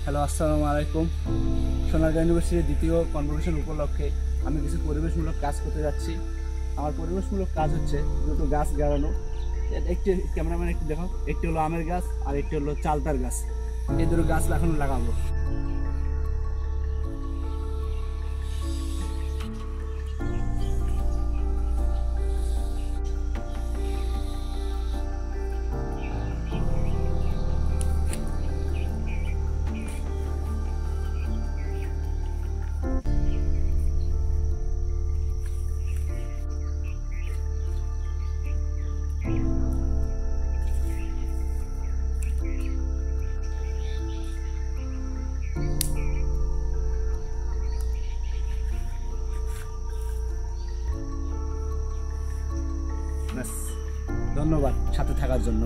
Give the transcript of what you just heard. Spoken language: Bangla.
হ্যালো, আসসালামু আলাইকুম। সোনারগাঁ ইউনিভার্সিটির দ্বিতীয় কনভোকেশন উপলক্ষে আমি কিছু পরিবেশমূলক কাজ করতে যাচ্ছি। আমার পরিবেশমূলক কাজ হচ্ছে দুটো গাছ গাড়ানো। একটি ক্যামেরাম্যান একটু দেখো, একটি হলো আমের গাছ আর একটি হলো চালতার গাছ। এই দুটো গাছ এখন লাগাবো। ব্যাস, ধন্যবাদ সাথে থাকার জন্য।